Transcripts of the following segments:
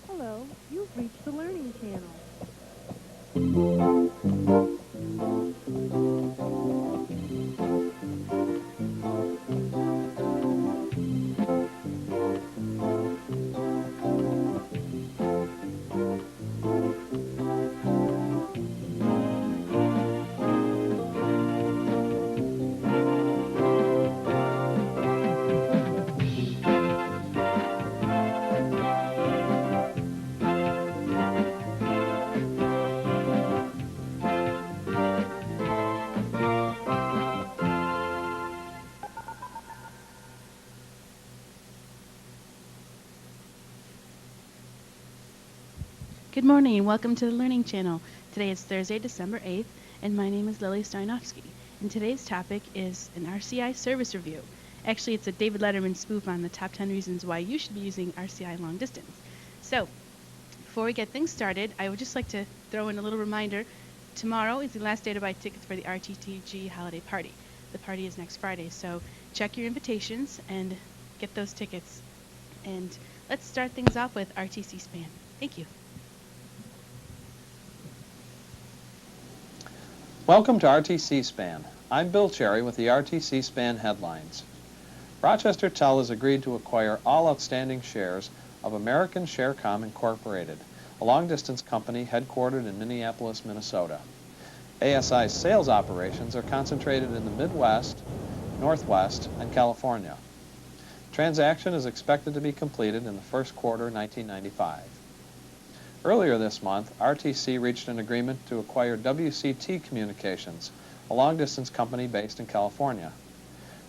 Hello, you've reached the Learning Channel. Good morning and welcome to the Learning Channel. Today is Thursday, December 8th, and my name is Lily Starnofsky. And today's topic is an RCI service review. Actually, it's a David Letterman spoof on the top 10 reasons why you should be using RCI long distance. So, before we get things started, I would just like to throw in a little reminder. Tomorrow is the last day to buy tickets for the RTTG holiday party. The party is next Friday, so check your invitations and get those tickets. And let's start things off with RTC Span. Thank you. Welcome to RTC Span. I'm Bill Cherry with the RTC Span headlines. Rochester Tel has agreed to acquire all outstanding shares of American Sharecom Incorporated, a long-distance company headquartered in Minneapolis, Minnesota. ASI's sales operations are concentrated in the Midwest, Northwest, and California. The transaction is expected to be completed in the first quarter 1995. Earlier this month, RTC reached an agreement to acquire WCT Communications, a long-distance company based in California.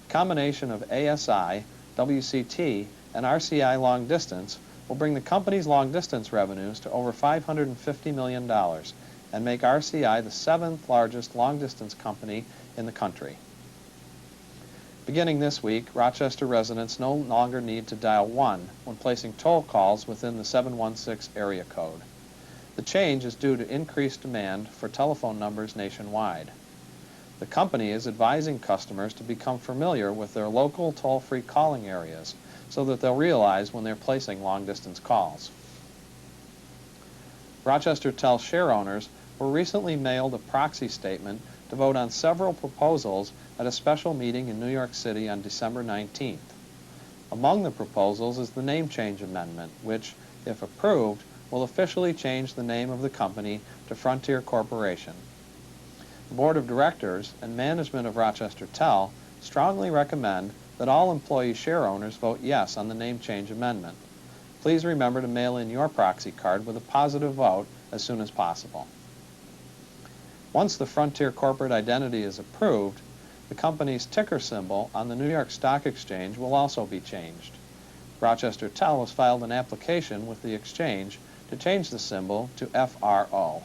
The combination of ASI, WCT, and RCI Long Distance will bring the company's long-distance revenues to over $550 million and make RCI the 7th largest long-distance company in the country. Beginning this week, Rochester residents no longer need to dial 1 when placing toll calls within the 716 area code. The change is due to increased demand for telephone numbers nationwide. The company is advising customers to become familiar with their local toll-free calling areas so that they'll realize when they're placing long-distance calls. Rochester Tel share owners were recently mailed a proxy statement to vote on several proposals at a special meeting in New York City on December 19th. Among the proposals is the name change amendment, which, if approved, will officially change the name of the company to Frontier Corporation. The Board of Directors and management of Rochester Tel strongly recommend that all employee share owners vote yes on the name change amendment. Please remember to mail in your proxy card with a positive vote as soon as possible. Once the Frontier corporate identity is approved, the company's ticker symbol on the New York Stock Exchange will also be changed. Rochester Tel has filed an application with the exchange to change the symbol to FRO.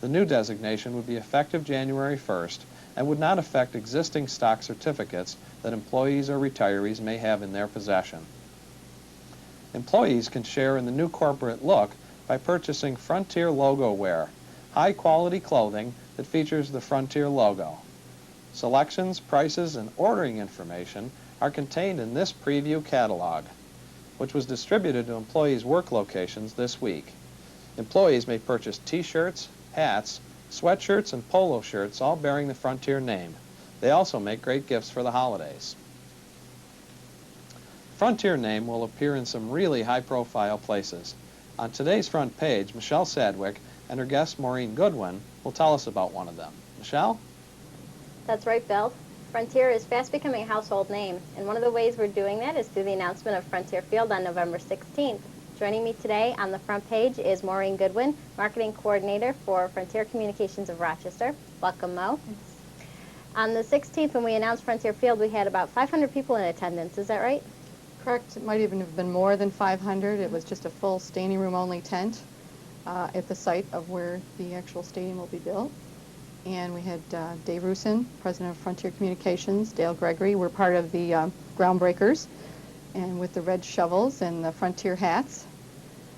The new designation would be effective January 1st and would not affect existing stock certificates that employees or retirees may have in their possession. Employees can share in the new corporate look by purchasing Frontier logo wear, high-quality clothing that features the Frontier logo. Selections, prices, and ordering information are contained in this preview catalog, which was distributed to employees' work locations this week. Employees may purchase T-shirts, hats, sweatshirts, and polo shirts, all bearing the Frontier name. They also make great gifts for the holidays. The Frontier name will appear in some really high-profile places. On today's front page, Michelle Sadwick and her guest Maureen Goodwin will tell us about one of them. Michelle? That's right, Bill. Frontier is fast becoming a household name, and one of the ways we're doing that is through the announcement of Frontier Field on November 16th. Joining me today on the front page is Maureen Goodwin, Marketing Coordinator for Frontier Communications of Rochester. Welcome, Mo. On the 16th, when we announced Frontier Field, we had about 500 people in attendance. Is that right? Correct. It might even have been more than 500. It was just a full standing room only tent at the site of where the actual stadium will be built. And we had Dave Rusin, President of Frontier Communications, Dale Gregory. We're part of the groundbreakers, and with the red shovels and the Frontier hats.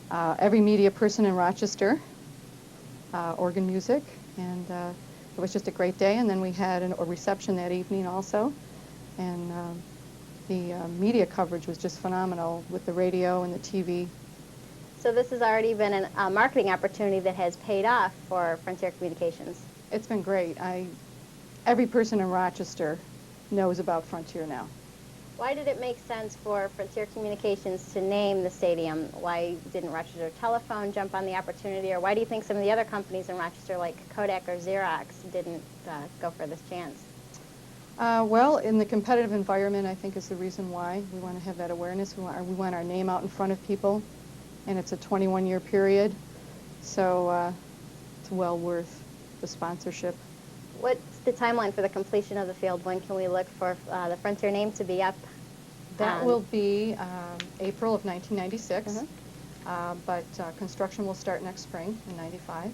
Every media person in Rochester, organ music, and it was just a great day. And then we had a reception that evening also, and the media coverage was just phenomenal with the radio and the TV. So this has already been a marketing opportunity that has paid off for Frontier Communications. It's been great. Every person in Rochester knows about Frontier now. Why did it make sense for Frontier Communications to name the stadium? Why didn't Rochester Telephone jump on the opportunity? Or why do you think some of the other companies in Rochester, like Kodak or Xerox, didn't go for this chance? Well, in the competitive environment, I think is the reason why. We want to have that awareness. We want our name out in front of people, and it's a 21-year period, so it's well worth the sponsorship. What's the timeline for the completion of the field? When can we look for the Frontier name to be up? That will be April of 1996, Mhm. but construction will start next spring in '95.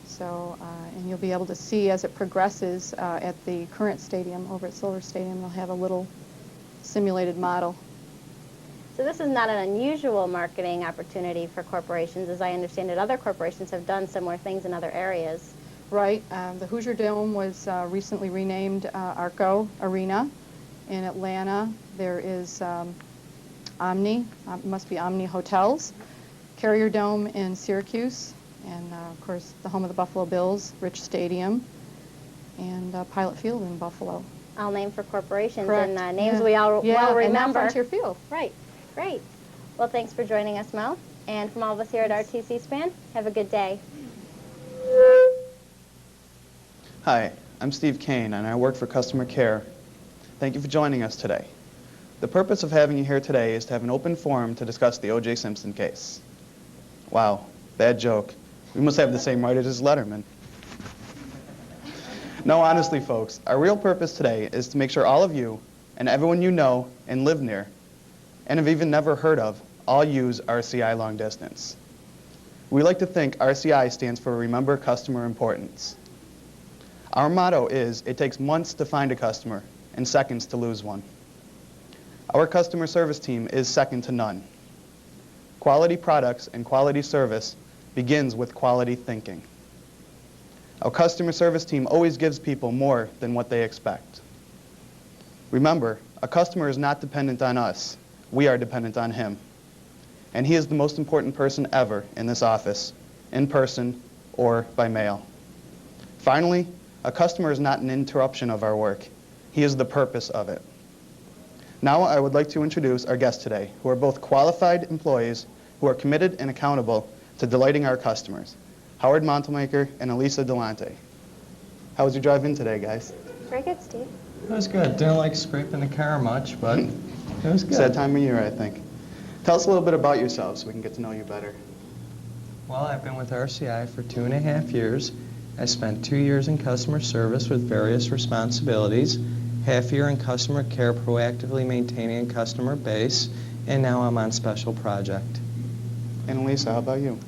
So, and you'll be able to see as it progresses at the current stadium, over at Silver Stadium, they'll have a little simulated model. So this is not an unusual marketing opportunity for corporations. As I understand it, other corporations have done similar things in other areas. Right. The Hoosier Dome was recently renamed Arco Arena. In Atlanta, there is Omni, must be Omni Hotels, Carrier Dome in Syracuse, and of course the home of the Buffalo Bills, Rich Stadium, and Pilot Field in Buffalo. All named for corporations. Correct. And names Yeah. we all Yeah, well and now remember. Frontier Field. Right. Great. Well, thanks for joining us, Mo. And from all of us here at RTC Span, have a good day. Hi, I'm Steve Kane, and I work for Customer Care. Thank you for joining us today. The purpose of having you here today is to have an open forum to discuss the O.J. Simpson case. Wow, bad joke. We must have the same writers as Letterman. No, honestly, folks, our real purpose today is to make sure all of you and everyone you know and live near and have even never heard of all use RCI long distance. We like to think RCI stands for Remember Customer Importance. Our motto is, it takes months to find a customer and seconds to lose one. Our customer service team is second to none. Quality products and quality service begins with quality thinking. Our customer service team always gives people more than what they expect. Remember, a customer is not dependent on us. We are dependent on him. And he is the most important person ever in this office, in person or by mail. Finally, a customer is not an interruption of our work. He is the purpose of it. Now I would like to introduce our guests today, who are both qualified employees who are committed and accountable to delighting our customers, Howard Mantelmacher and Elisa Delante. How was your drive in today, guys? Very good, Steve. It was good. Didn't like scraping the car much, but it was good. It's that time of year, I think. Tell us a little bit about yourselves so we can get to know you better. Well, I've been with RCI for 2.5 years. I spent 2 years in customer service with various responsibilities, half year in customer care, proactively maintaining a customer base, and now I'm on special project. And Elisa, how about you?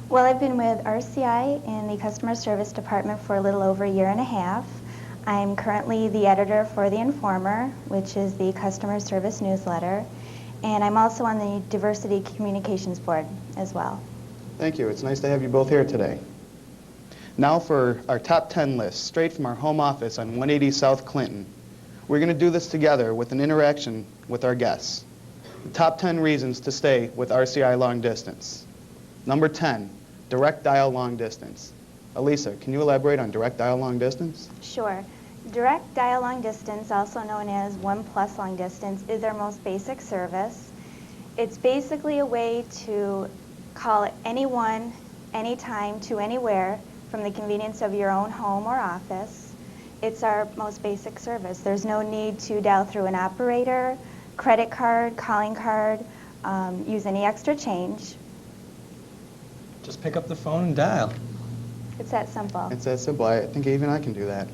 Well, I've been with RCI in the customer service department for a little over 1.5 years. I'm currently the editor for The Informer, which is the customer service newsletter, and I'm also on the Diversity Communications Board as well. Thank you. It's nice to have you both here today. Now for our top 10 list, straight from our home office on 180 South Clinton. We're going to do this together with an interaction with our guests. The top 10 reasons to stay with RCI long distance. Number 10, direct dial long distance. Elisa, can you elaborate on direct dial long distance? Sure. Direct dial long distance, also known as 1+ long distance, is our most basic service. It's basically a way to call anyone, anytime, to anywhere from the convenience of your own home or office. It's our most basic service. There's no need to dial through an operator, credit card, calling card, use any extra change. Just pick up the phone and dial. It's that simple. It's that simple. I think even I can do that.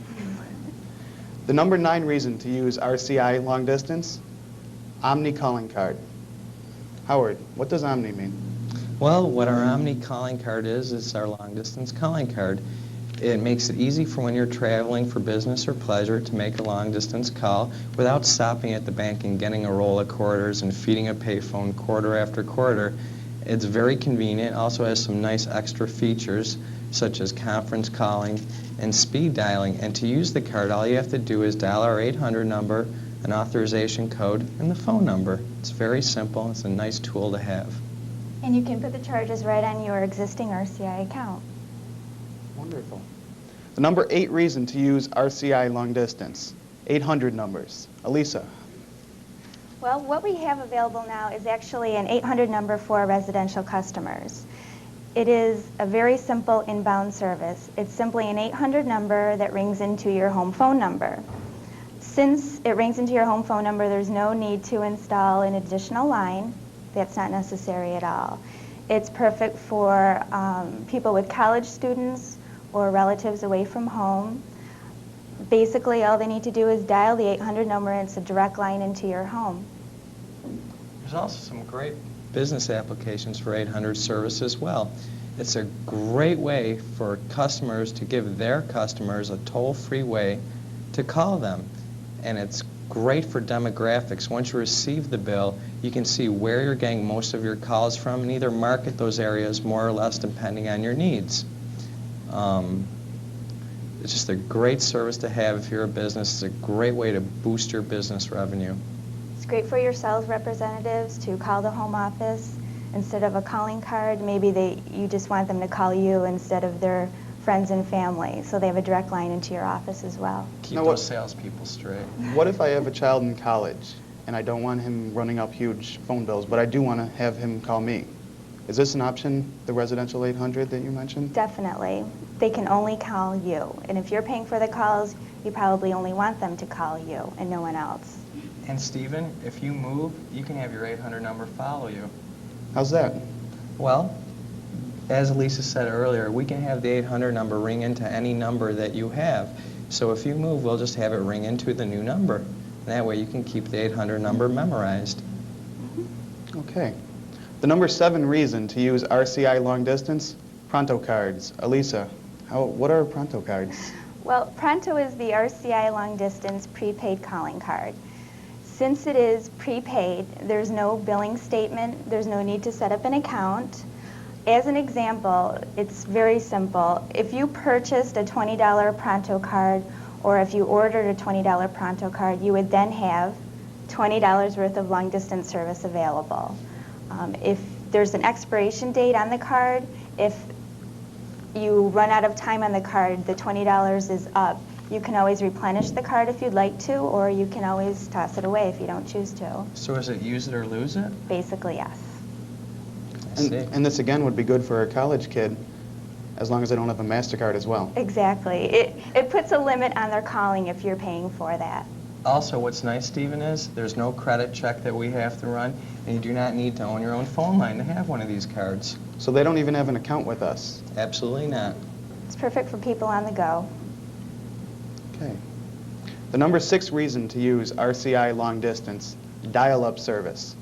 The number 9 reason to use RCI long distance, Omni calling card. Howard, what does Omni mean? Well, what our Omni calling card is our long-distance calling card. It makes it easy for when you're traveling for business or pleasure to make a long-distance call without stopping at the bank and getting a roll of quarters and feeding a payphone quarter after quarter. It's very convenient. Also has some nice extra features such as conference calling and speed dialing. And to use the card, all you have to do is dial our 800 number, an authorization code, and the phone number. It's very simple. It's a nice tool to have. And you can put the charges right on your existing RCI account. Wonderful. The number 8 reason to use RCI long distance, 800 numbers. Elisa. Well, what we have available now is actually an 800 number for residential customers. It is a very simple inbound service. It's simply an 800 number that rings into your home phone number. Since it rings into your home phone number, there's no need to install an additional line. That's not necessary at all. It's perfect for people with college students or relatives away from home. Basically, all they need to do is dial the 800 number, and it's a direct line into your home. There's also some great business applications for 800 service as well. It's a great way for customers to give their customers a toll-free way to call them. And it's great for demographics. Once you receive the bill, you can see where you're getting most of your calls from and either market those areas more or less depending on your needs. It's just a great service to have if you're a business. It's a great way to boost your business revenue. It's great for your sales representatives to call the home office instead of a calling card. Maybe you just want them to call you instead of their friends and family, so they have a direct line into your office as well. Keep those salespeople straight. What if I have a child in college and I don't want him running up huge phone bills, but I do want to have him call me? Is this an option, the residential 800 that you mentioned? Definitely. They can only call you. And if you're paying for the calls, you probably only want them to call you and no one else. And Stephen, if you move, you can have your 800 number follow you. How's that? Well, as Elisa said earlier, we can have the 800 number ring into any number that you have. So if you move, we'll just have it ring into the new number. And that way you can keep the 800 number memorized. Okay. The number 7 reason to use RCI long distance, Pronto cards. Elisa, what are Pronto cards? Well, Pronto is the RCI long distance prepaid calling card. Since it is prepaid, there's no billing statement, there's no need to set up an account. As an example, it's very simple. If you purchased a $20 Pronto card, or if you ordered a $20 Pronto card, you would then have $20 worth of long distance service available. If there's an expiration date on the card, if you run out of time on the card, the $20 is up. You can always replenish the card if you'd like to, or you can always toss it away if you don't choose to. So is it use it or lose it? Basically, yes. And this again would be good for a college kid as long as they don't have a MasterCard as well. Exactly. It puts a limit on their calling if you're paying for that. Also, what's nice, Stephen, is there's no credit check that we have to run, and you do not need to own your own phone line to have one of these cards. So they don't even have an account with us? Absolutely not. It's perfect for people on the go. Okay. The number 6 reason to use RCI long distance, dial-up service.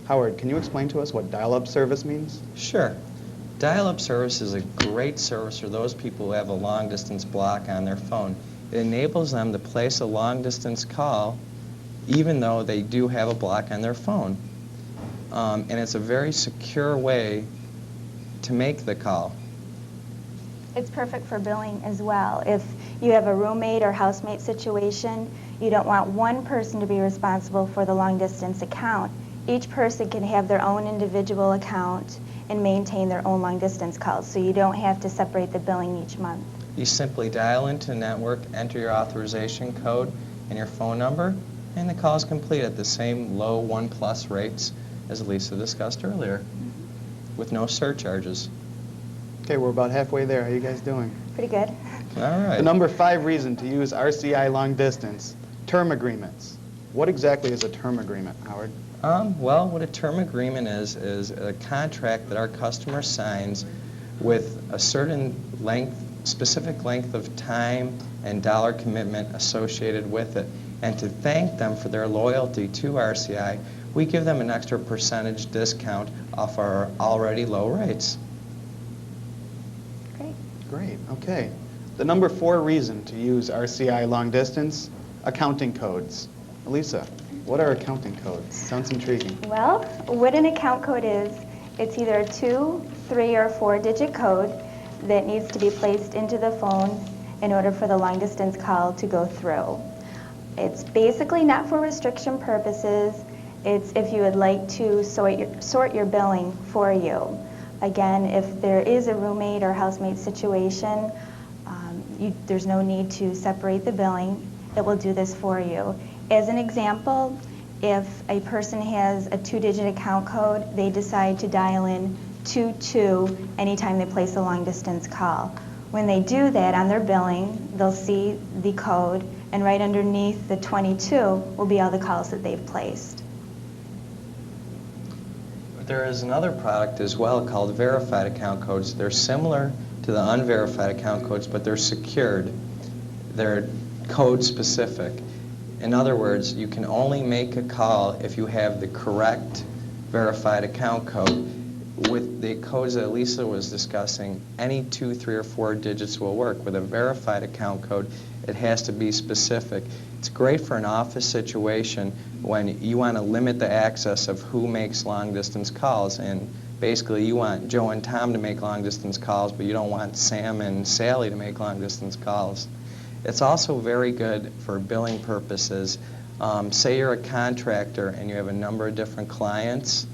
Howard, can you explain to us what dial-up service means? Sure. Dial-up service is a great service for those people who have a long-distance block on their phone. It enables them to place a long-distance call even though they do have a block on their phone. And it's a very secure way to make the call. It's perfect for billing as well. If you have a roommate or housemate situation, you don't want one person to be responsible for the long-distance account. Each person can have their own individual account and maintain their own long-distance calls, so you don't have to separate the billing each month. You simply dial into the network, enter your authorization code and your phone number, and the call is complete at the same low 1+ rates as Lisa discussed earlier, with no surcharges. Okay, we're about halfway there. How you guys doing? Pretty good. All right. The number 5 reason to use RCI long distance, term agreements. What exactly is a term agreement, Howard? Well, what a term agreement is a contract that our customer signs with a certain length, specific length of time and dollar commitment associated with it. And to thank them for their loyalty to RCI, we give them an extra percentage discount off our already low rates. Great. Great, okay. The number 4 reason to use RCI long distance, accounting codes. Elisa, what are accounting codes? Sounds intriguing. Well, what an account code is, it's either a 2, 3, or 4-digit code that needs to be placed into the phone in order for the long distance call to go through. It's basically not for restriction purposes. It's if you would like to sort your billing for you. Again, if there is a roommate or housemate situation, there's no need to separate the billing. It will do this for you. As an example, if a person has a 2-digit account code, they decide to dial in 22 anytime they place a long distance call. When they do that on their billing, they'll see the code, and right underneath the 22 will be all the calls that they've placed. There is another product as well called verified account codes. They're similar to the unverified account codes, but they're secured. They're code specific. In other words, you can only make a call if you have the correct verified account code. With the codes that Lisa was discussing, any 2, 3, or 4 digits will work. With a verified account code, it has to be specific. It's great for an office situation when you want to limit the access of who makes long-distance calls, and basically you want Joe and Tom to make long-distance calls, but you don't want Sam and Sally to make long-distance calls. It's also very good for billing purposes. Say you're a contractor and you have a number of different clients,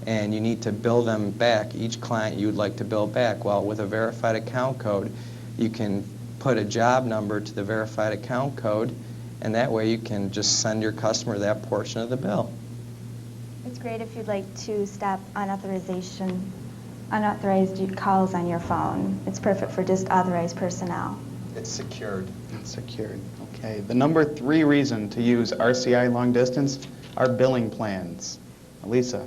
and you need to bill them back, each client you'd like to bill back. Well, with a verified account code, you can put a job number to the verified account code, and that way you can just send your customer that portion of the bill. It's great if you'd like to stop unauthorized calls on your phone. It's perfect for just authorized personnel. It's secured. It's secured. Okay. The number 3 reason to use RCI long distance are billing plans. Lisa.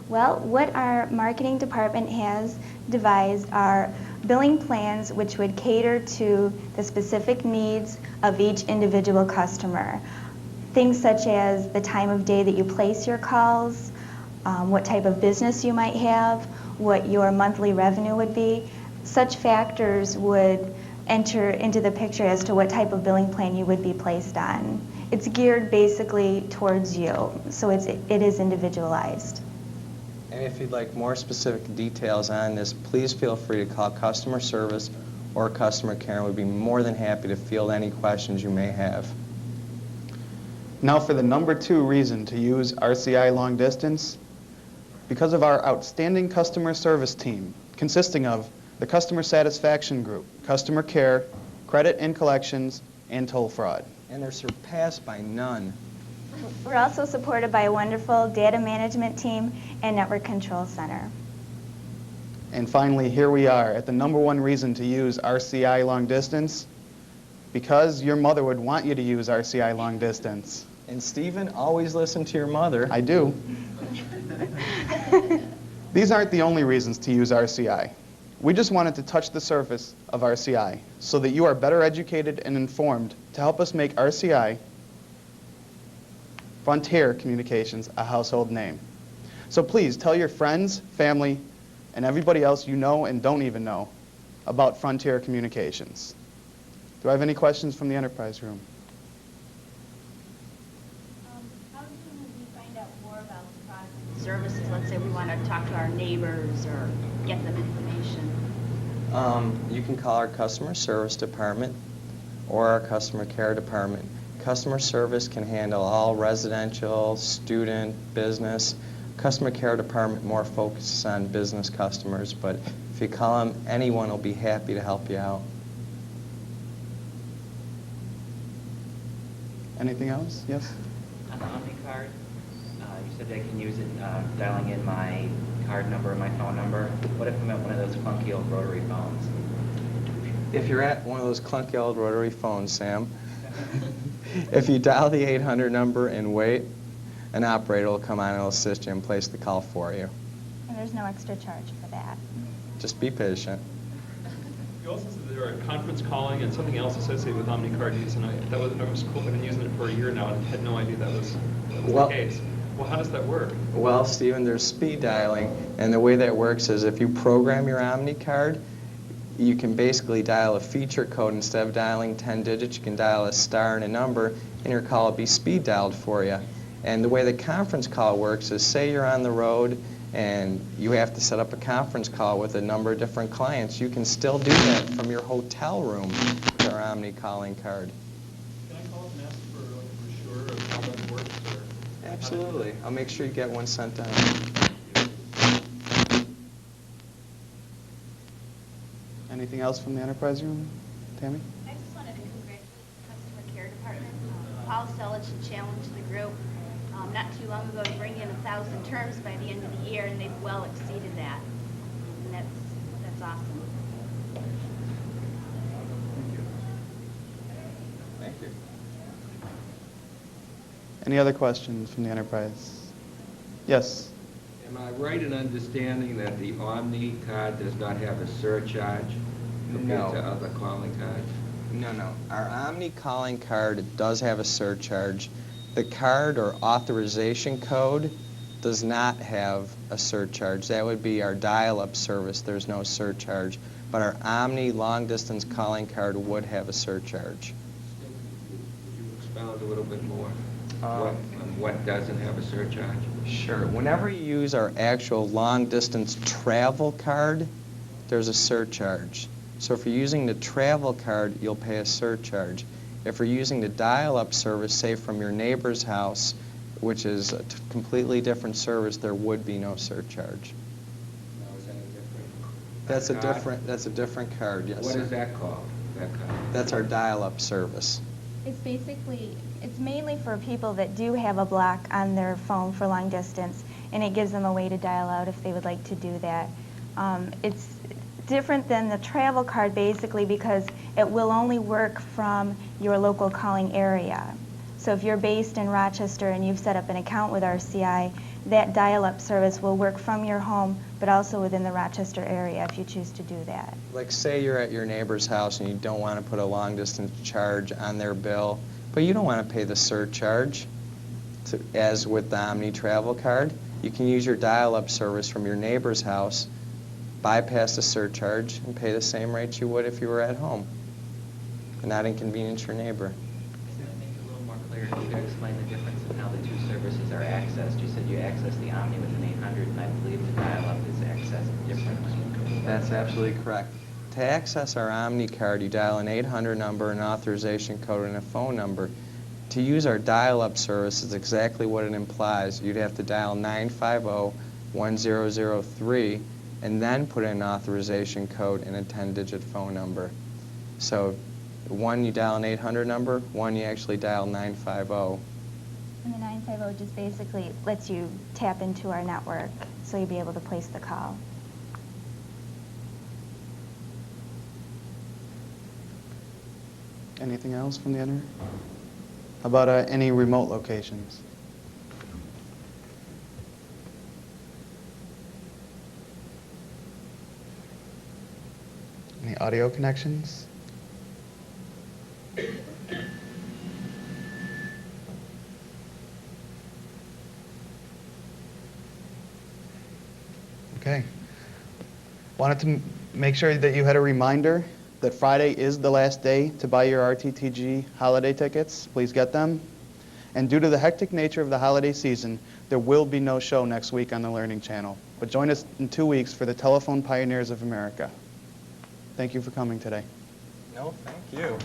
Well, what our marketing department has devised are billing plans which would cater to the specific needs of each individual customer. Things such as the time of day that you place your calls, what type of business you might have, what your monthly revenue would be. Such factors would enter into the picture as to what type of billing plan you would be placed on. It's geared basically towards you, so it is individualized. And if you'd like more specific details on this, please feel free to call customer service or customer care, and we'd be more than happy to field any questions you may have. Now for the number 2 reason to use RCI long distance, because of our outstanding customer service team, consisting of the customer satisfaction group, customer care, credit and collections, and toll fraud. And they're surpassed by none. We're also supported by a wonderful data management team and network control center. And finally, here we are at the number 1 reason to use RCI long distance, because your mother would want you to use RCI long distance. And Stephen, always listen to your mother. I do. These aren't the only reasons to use RCI. We just wanted to touch the surface of RCI so that you are better educated and informed to help us make RCI, Frontier Communications, a household name. So please tell your friends, family, and everybody else you know and don't even know about Frontier Communications. Do I have any questions from the enterprise room? How do we find out more about the products and services? Let's say we want to talk to our neighbors or get them information. You can call our customer service department or our customer care department. Customer service can handle all residential, student, business. Customer care department more focuses on business customers, but if you call them, anyone will be happy to help you out. Anything else? Yes? On the OmniCard, you said I can use it dialing in my card number and my phone number. What if I'm at one of those funky old rotary phones? If you're at one of those clunky old rotary phones, Sam, if you dial the 800 number and wait, an operator will come on and will assist you and place the call for you. And there's no extra charge for that. Just be patient. You also said there are conference calling and something else associated with OmniCard use, and that was cool. I've been using it for a year now and had no idea that was the case. Well, how does that work? Well, Stephen, there's speed dialing, and the way that works is if you program your OmniCard, you can basically dial a feature code. Instead of dialing 10 digits, you can dial a star and a number, and your call will be speed dialed for you. And the way the conference call works is, say you're on the road and you have to set up a conference call with a number of different clients, you can still do that from your hotel room with our Omni calling card. Can I call and ask for like a brochure of how that works? Or Absolutely. I'll make sure you get one sent down. Anything else from the enterprise room, Tammy? I just wanted to congratulate the customer care department. Paul Selich challenged the group not too long ago to bring in 1,000 terms by the end of the year, and they've well exceeded that. And that's awesome. Thank you. Any other questions from the enterprise? Yes. Am I right in understanding that the Omni card does not have a surcharge compared to other calling cards? No. Our Omni calling card does have a surcharge. The card or authorization code does not have a surcharge. That would be our dial-up service. There's no surcharge. But our Omni long-distance calling card would have a surcharge. Would you expound a little bit more on what doesn't have a surcharge? Sure. Whenever you use our actual long-distance travel card, there's a surcharge. So if you're using the travel card, you'll pay a surcharge. If you're using the dial-up service, say from your neighbor's house, which is a completely different service, there would be no surcharge. Now, is that That's a different card, yes. What sir. is that called, that card? That's our dial-up service. It's mainly for people that do have a block on their phone for long distance, and it gives them a way to dial out if they would like to do that. It's different than the travel card basically because it will only work from your local calling area. So if you're based in Rochester and you've set up an account with RCI, that dial-up service will work from your home but also within the Rochester area if you choose to do that. Like say you're at your neighbor's house and you don't want to put a long-distance charge on their bill, but you don't want to pay the surcharge, as with the Omni travel card. You can use your dial-up service from your neighbor's house, bypass the surcharge, and pay the same rate you would if you were at home, and not inconvenience your neighbor. To make it a little more clear, you could explain the difference in how the two services are accessed. You said you access the Omni with an 800, and I believe the dial-up is accessed differently. That's absolutely correct. To access our Omni card, you dial an 800 number, an authorization code, and a phone number. To use our dial-up service is exactly what it implies. You'd have to dial 950-1003 and then put in an authorization code and a 10-digit phone number. So one you dial an 800 number, one you actually dial 950. And the 950 just basically lets you tap into our network so you'll be able to place the call. Anything else from the enter? How about any remote locations? Any audio connections? Okay. Wanted to make sure that you had a reminder that Friday is the last day to buy your RTTG holiday tickets. Please get them. And due to the hectic nature of the holiday season, there will be no show next week on the Learning Channel. But join us in 2 weeks for the Telephone Pioneers of America. Thank you for coming today. No, thank you.